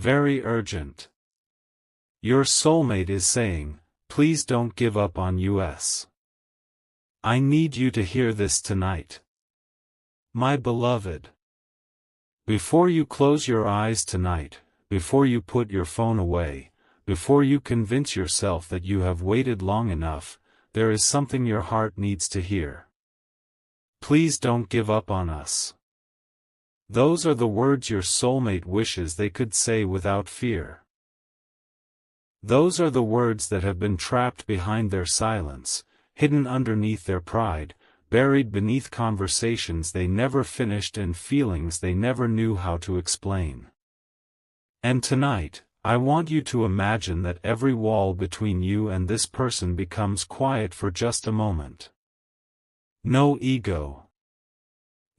Very urgent. Your soulmate is saying, please don't give up on us. I need you to hear this tonight. My beloved. Before you close your eyes tonight, before you put your phone away, before you convince yourself that you have waited long enough, there is something your heart needs to hear. Please don't give up on us. Those are the words your soulmate wishes they could say without fear. Those are the words that have been trapped behind their silence, hidden underneath their pride, buried beneath conversations they never finished and feelings they never knew how to explain. And tonight, I want you to imagine that every wall between you and this person becomes quiet for just a moment. No ego.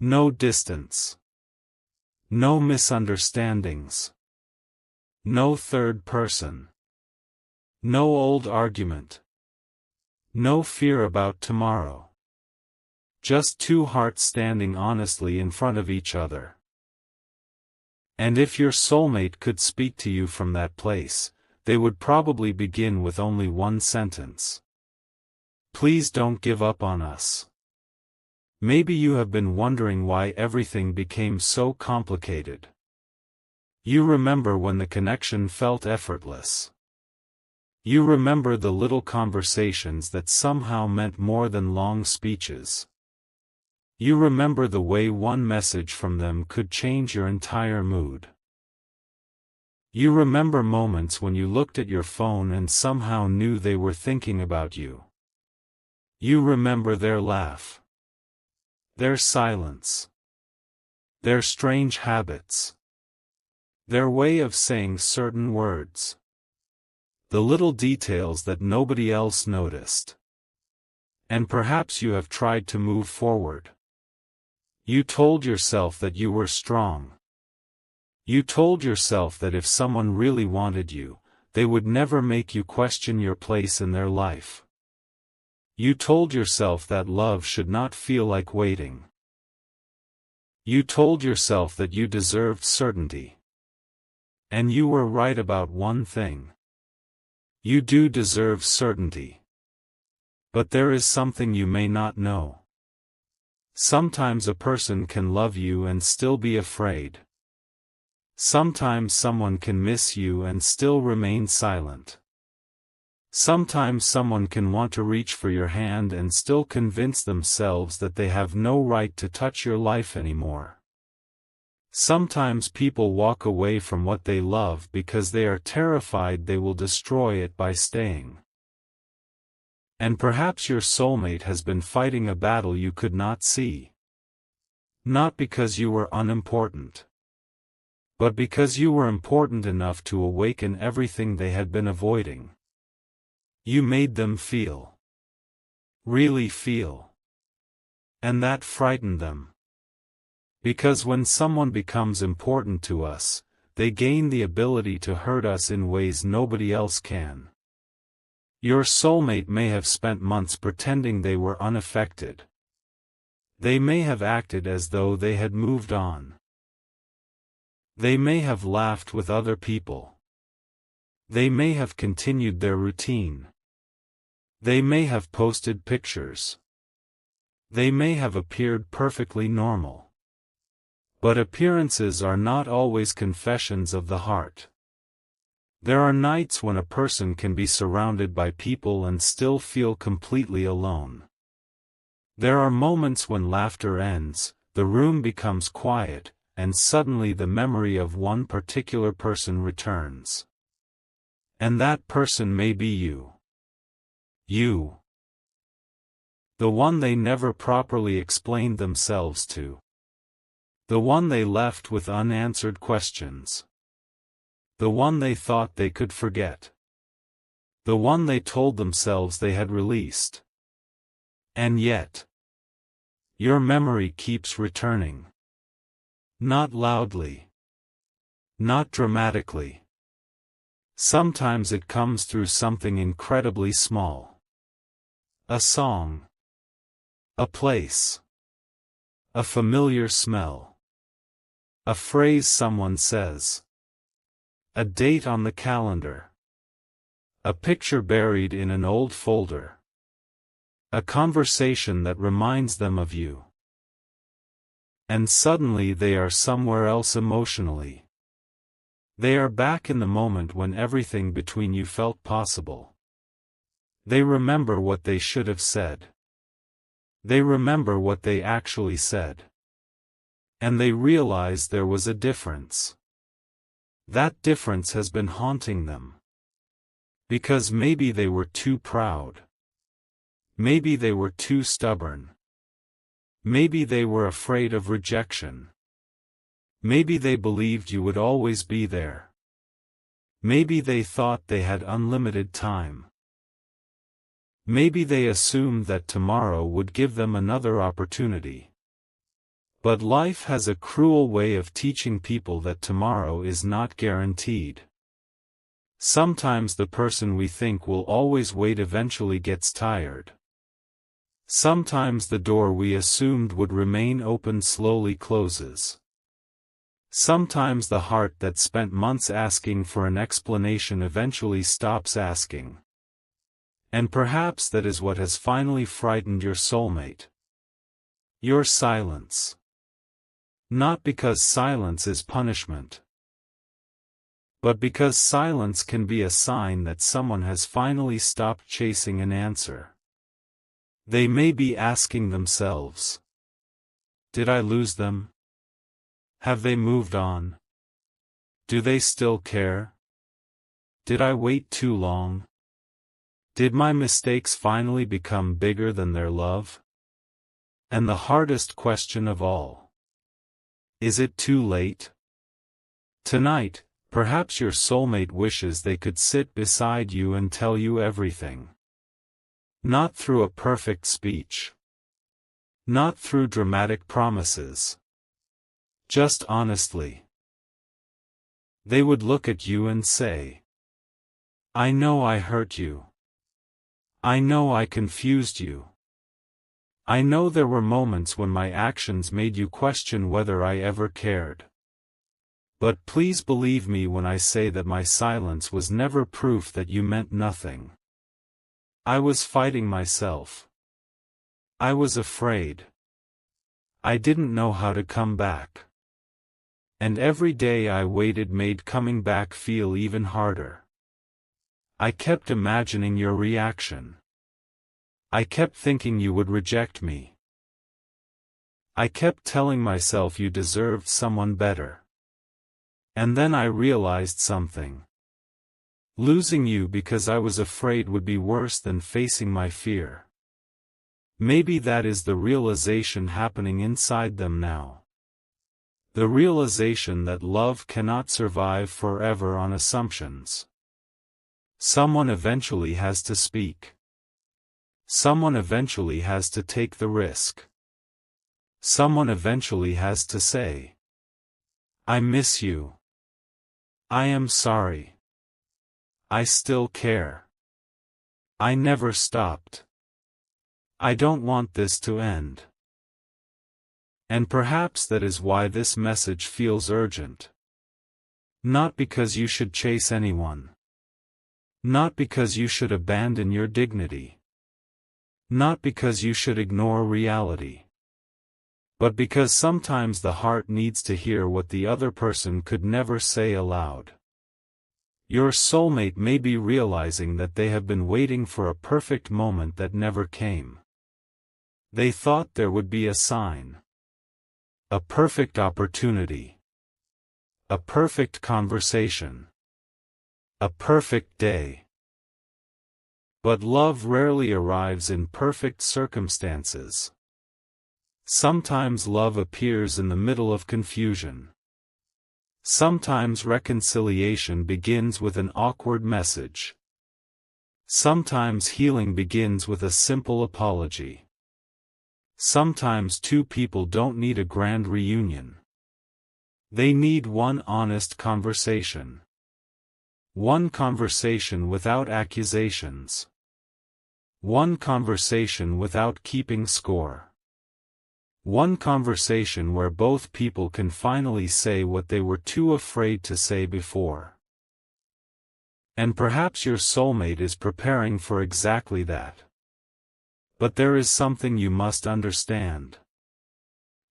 No distance. No misunderstandings. No third person. No old argument. No fear about tomorrow. Just two hearts standing honestly in front of each other. And if your soulmate could speak to you from that place, they would probably begin with only one sentence. Please don't give up on us. Maybe you have been wondering why everything became so complicated. You remember when the connection felt effortless. You remember the little conversations that somehow meant more than long speeches. You remember the way one message from them could change your entire mood. You remember moments when you looked at your phone and somehow knew they were thinking about you. You remember their laugh. Their silence. Their strange habits. Their way of saying certain words. The little details that nobody else noticed. And perhaps you have tried to move forward. You told yourself that you were strong. You told yourself that if someone really wanted you, they would never make you question your place in their life. You told yourself that love should not feel like waiting. You told yourself that you deserved certainty. And you were right about one thing. You do deserve certainty. But there is something you may not know. Sometimes a person can love you and still be afraid. Sometimes someone can miss you and still remain silent. Sometimes someone can want to reach for your hand and still convince themselves that they have no right to touch your life anymore. Sometimes people walk away from what they love because they are terrified they will destroy it by staying. And perhaps your soulmate has been fighting a battle you could not see. Not because you were unimportant, but because you were important enough to awaken everything they had been avoiding. You made them feel. Really feel. And that frightened them. Because when someone becomes important to us, they gain the ability to hurt us in ways nobody else can. Your soulmate may have spent months pretending they were unaffected. They may have acted as though they had moved on. They may have laughed with other people. They may have continued their routine. They may have posted pictures. They may have appeared perfectly normal. But appearances are not always confessions of the heart. There are nights when a person can be surrounded by people and still feel completely alone. There are moments when laughter ends, the room becomes quiet, and suddenly the memory of one particular person returns. And that person may be you. You. The one they never properly explained themselves to. The one they left with unanswered questions. The one they thought they could forget. The one they told themselves they had released. And yet, your memory keeps returning. Not loudly. Not dramatically. Sometimes it comes through something incredibly small. A song. A place. A familiar smell. A phrase someone says. A date on the calendar. A picture buried in an old folder. A conversation that reminds them of you. And suddenly they are somewhere else emotionally. They are back in the moment when everything between you felt possible. They remember what they should have said. They remember what they actually said. And they realize there was a difference. That difference has been haunting them. Because maybe they were too proud. Maybe they were too stubborn. Maybe they were afraid of rejection. Maybe they believed you would always be there. Maybe they thought they had unlimited time. Maybe they assumed that tomorrow would give them another opportunity. But life has a cruel way of teaching people that tomorrow is not guaranteed. Sometimes the person we think will always wait eventually gets tired. Sometimes the door we assumed would remain open slowly closes. Sometimes the heart that spent months asking for an explanation eventually stops asking. And perhaps that is what has finally frightened your soulmate. Your silence. Not because silence is punishment, but because silence can be a sign that someone has finally stopped chasing an answer. They may be asking themselves, did I lose them? Have they moved on? Do they still care? Did I wait too long? Did my mistakes finally become bigger than their love? And the hardest question of all. Is it too late? Tonight, perhaps your soulmate wishes they could sit beside you and tell you everything. Not through a perfect speech. Not through dramatic promises. Just honestly. They would look at you and say, I know I hurt you. I know I confused you. I know there were moments when my actions made you question whether I ever cared. But please believe me when I say that my silence was never proof that you meant nothing. I was fighting myself. I was afraid. I didn't know how to come back. And every day I waited made coming back feel even harder. I kept imagining your reaction. I kept thinking you would reject me. I kept telling myself you deserved someone better. And then I realized something. Losing you because I was afraid would be worse than facing my fear. Maybe that is the realization happening inside them now. The realization that love cannot survive forever on assumptions. Someone eventually has to speak. Someone eventually has to take the risk. Someone eventually has to say, I miss you. I am sorry. I still care. I never stopped. I don't want this to end. And perhaps that is why this message feels urgent. Not because you should chase anyone. Not because you should abandon your dignity. Not because you should ignore reality. But because sometimes the heart needs to hear what the other person could never say aloud. Your soulmate may be realizing that they have been waiting for a perfect moment that never came. They thought there would be a sign. A perfect opportunity. A perfect conversation. A perfect day. But love rarely arrives in perfect circumstances. Sometimes love appears in the middle of confusion. Sometimes reconciliation begins with an awkward message. Sometimes healing begins with a simple apology. Sometimes two people don't need a grand reunion. They need one honest conversation. One conversation without accusations. One conversation without keeping score. One conversation where both people can finally say what they were too afraid to say before. And perhaps your soulmate is preparing for exactly that. But there is something you must understand.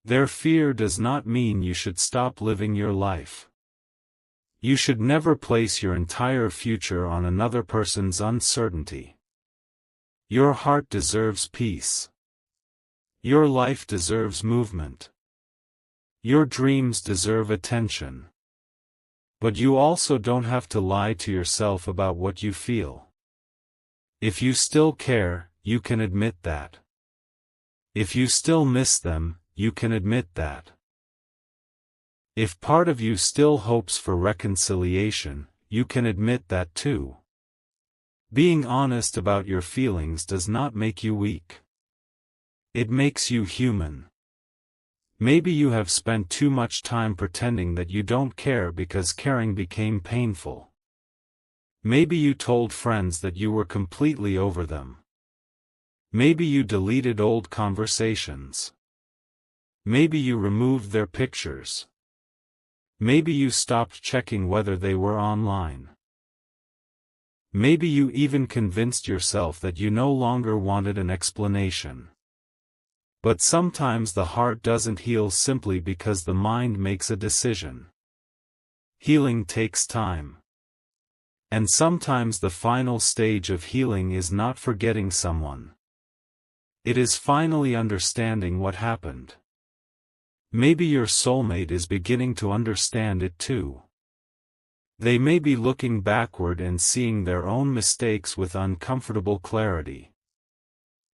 Their fear does not mean you should stop living your life. You should never place your entire future on another person's uncertainty. Your heart deserves peace. Your life deserves movement. Your dreams deserve attention. But you also don't have to lie to yourself about what you feel. If you still care, you can admit that. If you still miss them, you can admit that. If part of you still hopes for reconciliation, you can admit that too. Being honest about your feelings does not make you weak. It makes you human. Maybe you have spent too much time pretending that you don't care because caring became painful. Maybe you told friends that you were completely over them. Maybe you deleted old conversations. Maybe you removed their pictures. Maybe you stopped checking whether they were online. Maybe you even convinced yourself that you no longer wanted an explanation. But sometimes the heart doesn't heal simply because the mind makes a decision. Healing takes time. And sometimes the final stage of healing is not forgetting someone. It is finally understanding what happened. Maybe your soulmate is beginning to understand it too. They may be looking backward and seeing their own mistakes with uncomfortable clarity.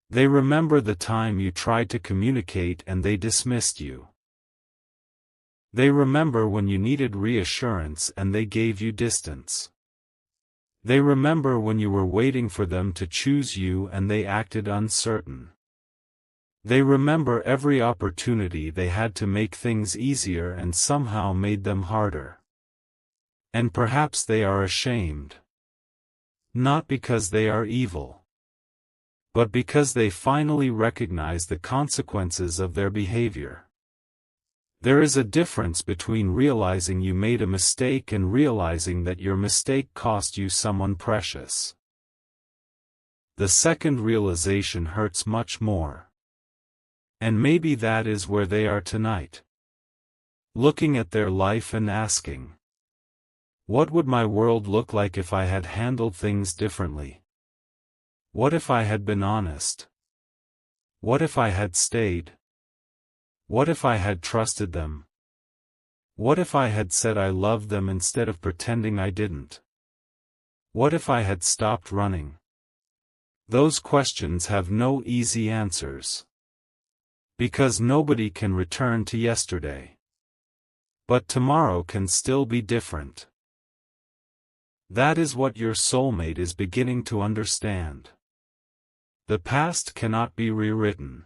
They remember the time you tried to communicate and they dismissed you. They remember when you needed reassurance and they gave you distance. They remember when you were waiting for them to choose you and they acted uncertain. They remember every opportunity they had to make things easier and somehow made them harder. And perhaps they are ashamed. Not because they are evil, but because they finally recognize the consequences of their behavior. There is a difference between realizing you made a mistake and realizing that your mistake cost you someone precious. The second realization hurts much more. And maybe that is where they are tonight. Looking at their life and asking, what would my world look like if I had handled things differently? What if I had been honest? What if I had stayed? What if I had trusted them? What if I had said I loved them instead of pretending I didn't? What if I had stopped running? Those questions have no easy answers. Because nobody can return to yesterday. But tomorrow can still be different. That is what your soulmate is beginning to understand. The past cannot be rewritten.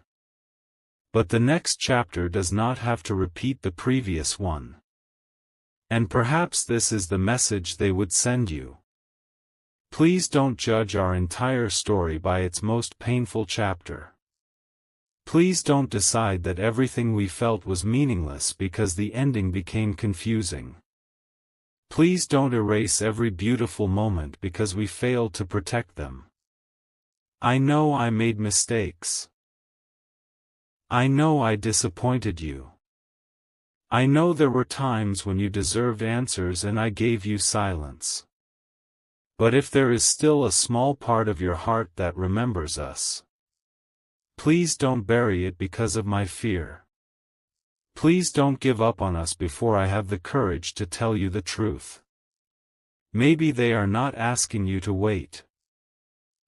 But the next chapter does not have to repeat the previous one. And perhaps this is the message they would send you. Please don't judge our entire story by its most painful chapter. Please don't decide that everything we felt was meaningless because the ending became confusing. Please don't erase every beautiful moment because we failed to protect them. I know I made mistakes. I know I disappointed you. I know there were times when you deserved answers and I gave you silence. But if there is still a small part of your heart that remembers us, please don't bury it because of my fear. Please don't give up on us before I have the courage to tell you the truth. Maybe they are not asking you to wait.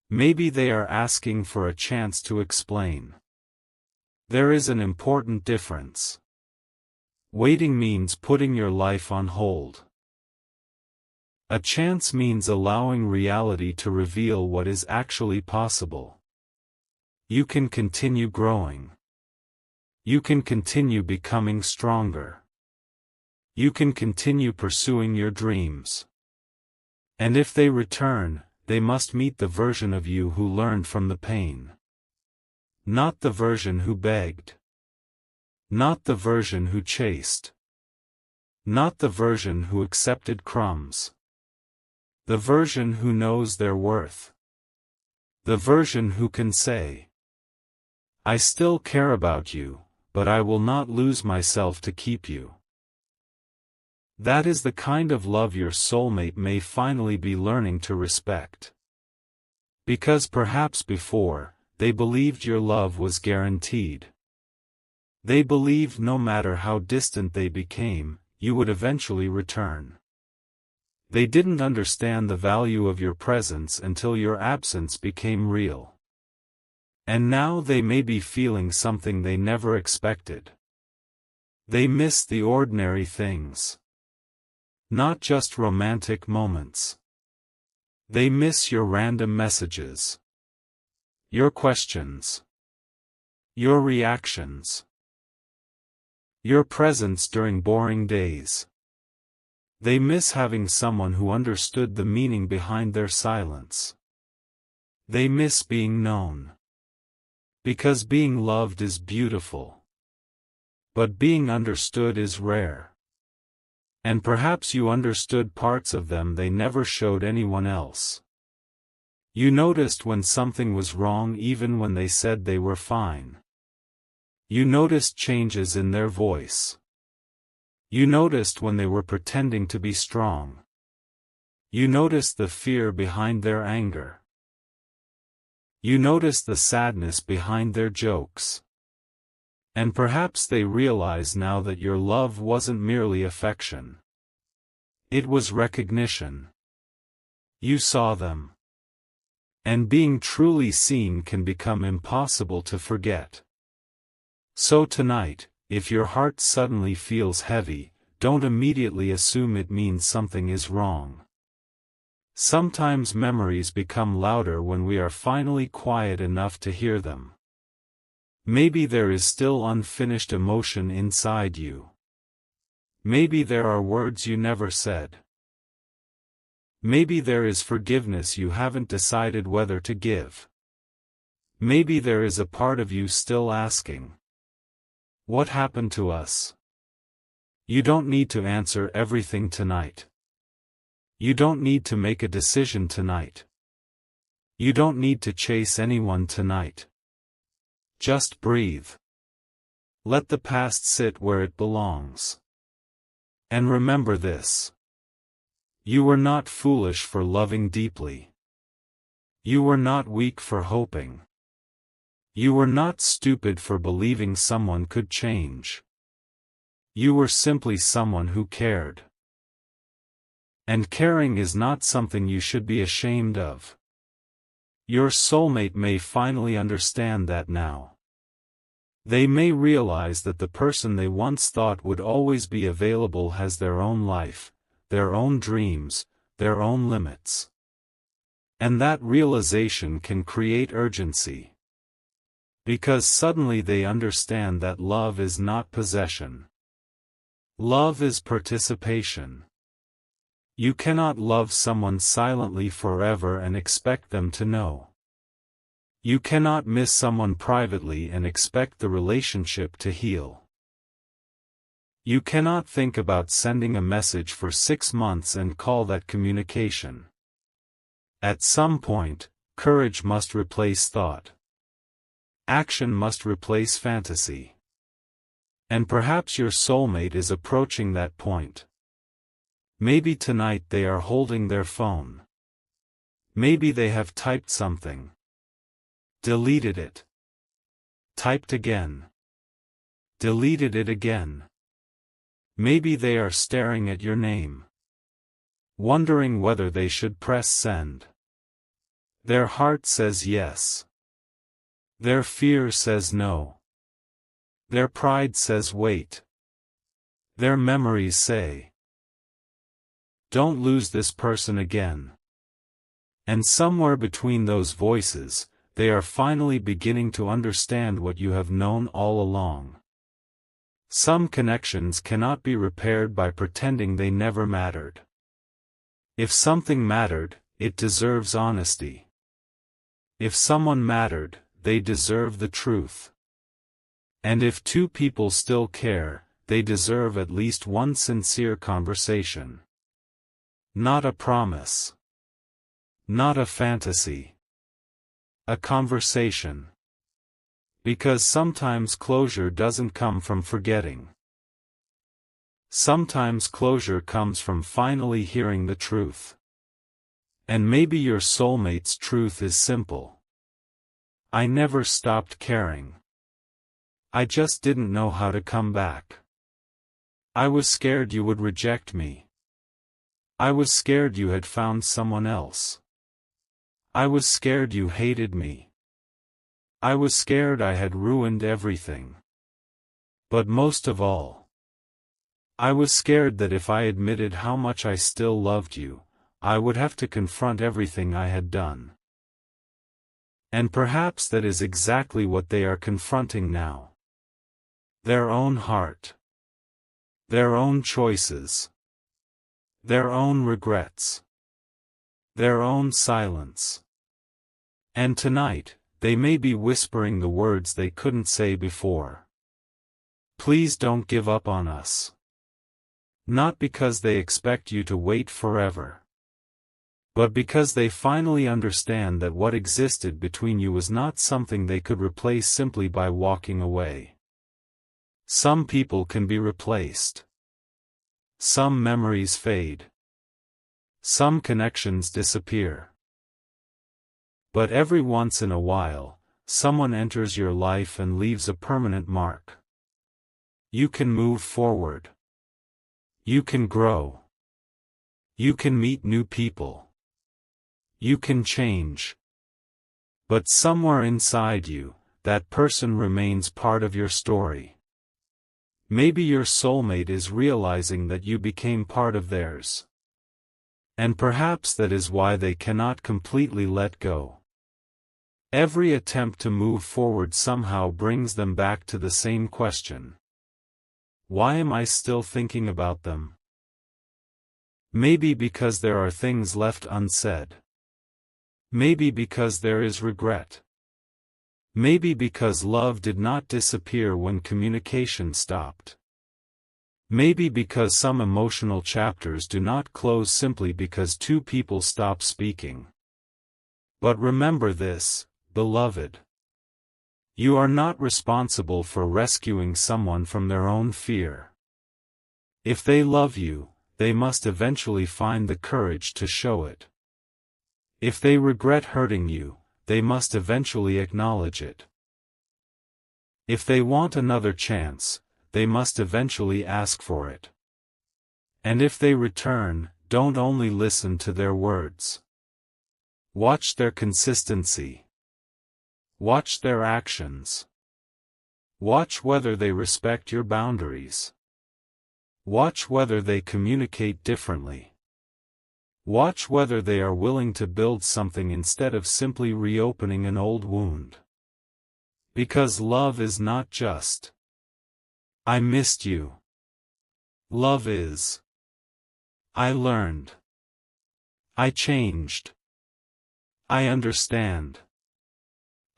Maybe they are asking for a chance to explain. There is an important difference. Waiting means putting your life on hold. A chance means allowing reality to reveal what is actually possible. You can continue growing. You can continue becoming stronger. You can continue pursuing your dreams. And if they return, they must meet the version of you who learned from the pain. Not the version who begged. Not the version who chased. Not the version who accepted crumbs. The version who knows their worth. The version who can say, I still care about you, but I will not lose myself to keep you. That is the kind of love your soulmate may finally be learning to respect. Because perhaps before, they believed your love was guaranteed. They believed no matter how distant they became, you would eventually return. They didn't understand the value of your presence until your absence became real. And now they may be feeling something they never expected. They miss the ordinary things. Not just romantic moments. They miss your random messages. Your questions. Your reactions. Your presence during boring days. They miss having someone who understood the meaning behind their silence. They miss being known. Because being loved is beautiful. But being understood is rare. And perhaps you understood parts of them they never showed anyone else. You noticed when something was wrong even when they said they were fine. You noticed changes in their voice. You noticed when they were pretending to be strong. You noticed the fear behind their anger. You noticed the sadness behind their jokes. And perhaps they realize now that your love wasn't merely affection. It was recognition. You saw them. And being truly seen can become impossible to forget. So tonight, if your heart suddenly feels heavy, don't immediately assume it means something is wrong. Sometimes memories become louder when we are finally quiet enough to hear them. Maybe there is still unfinished emotion inside you. Maybe there are words you never said. Maybe there is forgiveness you haven't decided whether to give. Maybe there is a part of you still asking, what happened to us? You don't need to answer everything tonight. You don't need to make a decision tonight. You don't need to chase anyone tonight. Just breathe. Let the past sit where it belongs. And remember this. You were not foolish for loving deeply. You were not weak for hoping. You were not stupid for believing someone could change. You were simply someone who cared. And caring is not something you should be ashamed of. Your soulmate may finally understand that now. They may realize that the person they once thought would always be available has their own life, their own dreams, their own limits. And that realization can create urgency. Because suddenly they understand that love is not possession. Love is participation. You cannot love someone silently forever and expect them to know. You cannot miss someone privately and expect the relationship to heal. You cannot think about sending a message for 6 months and call that communication. At some point, courage must replace thought. Action must replace fantasy. And perhaps your soulmate is approaching that point. Maybe tonight they are holding their phone. Maybe they have typed something. Deleted it. Typed again. Deleted it again. Maybe they are staring at your name. Wondering whether they should press send. Their heart says yes. Their fear says no. Their pride says wait. Their memories say, don't lose this person again. And somewhere between those voices, they are finally beginning to understand what you have known all along. Some connections cannot be repaired by pretending they never mattered. If something mattered, it deserves honesty. If someone mattered, they deserve the truth. And if two people still care, they deserve at least one sincere conversation. Not a promise. Not a fantasy. A conversation. Because sometimes closure doesn't come from forgetting. Sometimes closure comes from finally hearing the truth. And maybe your soulmate's truth is simple. I never stopped caring. I just didn't know how to come back. I was scared you would reject me. I was scared you had found someone else. I was scared you hated me. I was scared I had ruined everything. But most of all, I was scared that if I admitted how much I still loved you, I would have to confront everything I had done. And perhaps that is exactly what they are confronting now. Their own heart. Their own choices. Their own regrets. Their own silence. And tonight, they may be whispering the words they couldn't say before. Please don't give up on us. Not because they expect you to wait forever, but because they finally understand that what existed between you was not something they could replace simply by walking away. Some people can be replaced. Some memories fade. Some connections disappear. But every once in a while, someone enters your life and leaves a permanent mark. You can move forward. You can grow. You can meet new people. You can change. But somewhere inside you, that person remains part of your story. Maybe your soulmate is realizing that you became part of theirs. And perhaps that is why they cannot completely let go. Every attempt to move forward somehow brings them back to the same question. Why am I still thinking about them? Maybe because there are things left unsaid. Maybe because there is regret. Maybe because love did not disappear when communication stopped. Maybe because some emotional chapters do not close simply because two people stop speaking. But remember this, beloved. You are not responsible for rescuing someone from their own fear. If they love you, they must eventually find the courage to show it. If they regret hurting you, they must eventually acknowledge it. If they want another chance, they must eventually ask for it. And if they return, don't only listen to their words. Watch their consistency. Watch their actions. Watch whether they respect your boundaries. Watch whether they communicate differently. Watch whether they are willing to build something instead of simply reopening an old wound. Because love is not just, I missed you. Love is, I learned. I changed. I understand.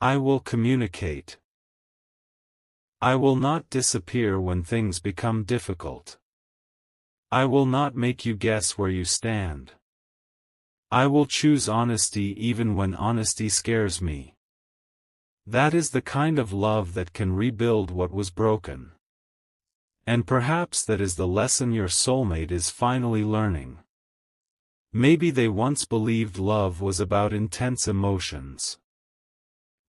I will communicate. I will not disappear when things become difficult. I will not make you guess where you stand. I will choose honesty even when honesty scares me. That is the kind of love that can rebuild what was broken. And perhaps that is the lesson your soulmate is finally learning. Maybe they once believed love was about intense emotions.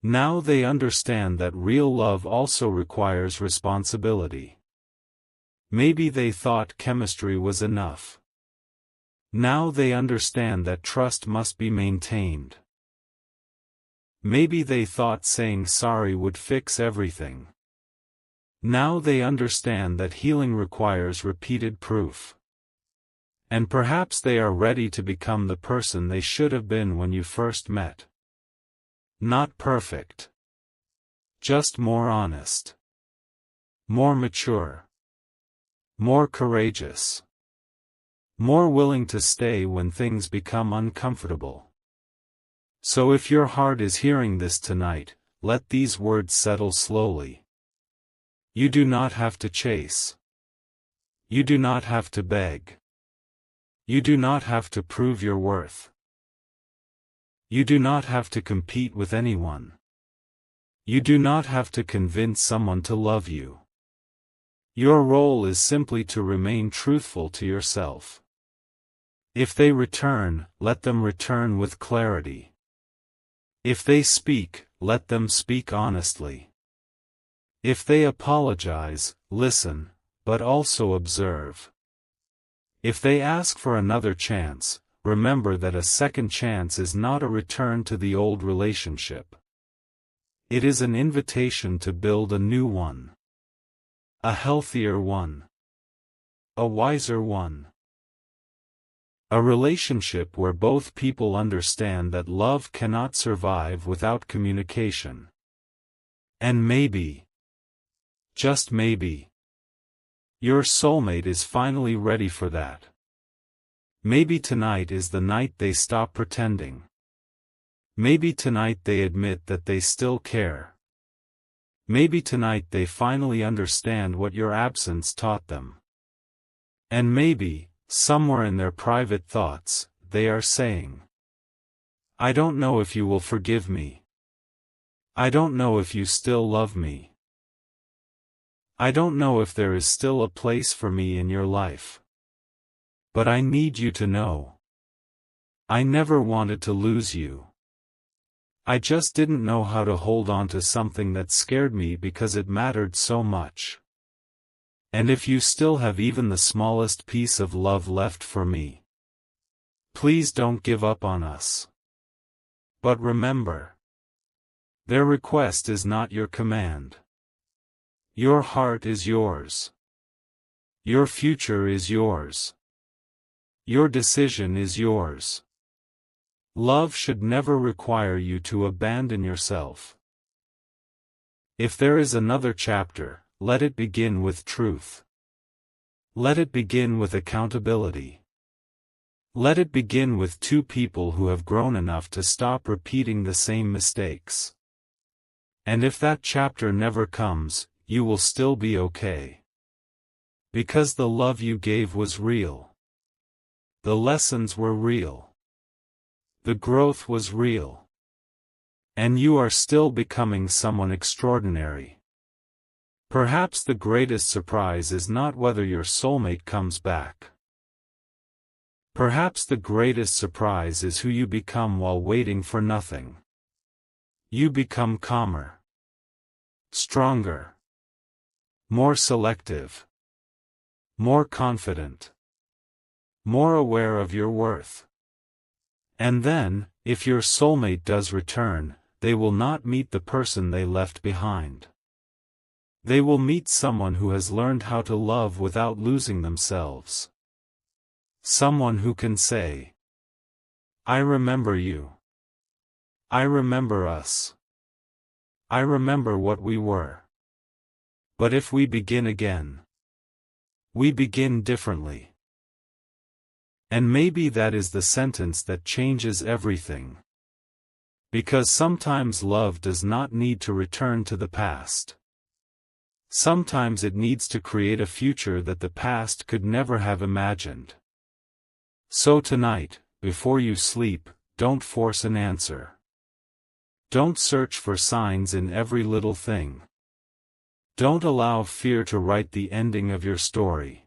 Now they understand that real love also requires responsibility. Maybe they thought chemistry was enough. Now they understand that trust must be maintained. Maybe they thought saying sorry would fix everything. Now they understand that healing requires repeated proof. And perhaps they are ready to become the person they should have been when you first met. Not perfect. Just more honest. More mature. More courageous. More willing to stay when things become uncomfortable. So if your heart is hearing this tonight, let these words settle slowly. You do not have to chase. You do not have to beg. You do not have to prove your worth. You do not have to compete with anyone. You do not have to convince someone to love you. Your role is simply to remain truthful to yourself. If they return, let them return with clarity. If they speak, let them speak honestly. If they apologize, listen, but also observe. If they ask for another chance, remember that a second chance is not a return to the old relationship. It is an invitation to build a new one. A healthier one. A wiser one. A relationship where both people understand that love cannot survive without communication. And maybe, just maybe, your soulmate is finally ready for that. Maybe tonight is the night they stop pretending. Maybe tonight they admit that they still care. Maybe tonight they finally understand what your absence taught them. And maybe, somewhere in their private thoughts, they are saying, I don't know if you will forgive me. I don't know if you still love me. I don't know if there is still a place for me in your life. But I need you to know. I never wanted to lose you. I just didn't know how to hold on to something that scared me because it mattered so much. And if you still have even the smallest piece of love left for me, please don't give up on us. But remember, their request is not your command. Your heart is yours. Your future is yours. Your decision is yours. Love should never require you to abandon yourself. If there is another chapter, let it begin with truth. Let it begin with accountability. Let it begin with two people who have grown enough to stop repeating the same mistakes. And if that chapter never comes, you will still be okay. Because the love you gave was real. The lessons were real. The growth was real. And you are still becoming someone extraordinary. Perhaps the greatest surprise is not whether your soulmate comes back. Perhaps the greatest surprise is who you become while waiting for nothing. You become calmer. Stronger. More selective. More confident. More aware of your worth. And then, if your soulmate does return, they will not meet the person they left behind. They will meet someone who has learned how to love without losing themselves. Someone who can say, I remember you. I remember us. I remember what we were. But if we begin again, we begin differently. And maybe that is the sentence that changes everything. Because sometimes love does not need to return to the past. Sometimes it needs to create a future that the past could never have imagined. So tonight, before you sleep, don't force an answer. Don't search for signs in every little thing. Don't allow fear to write the ending of your story.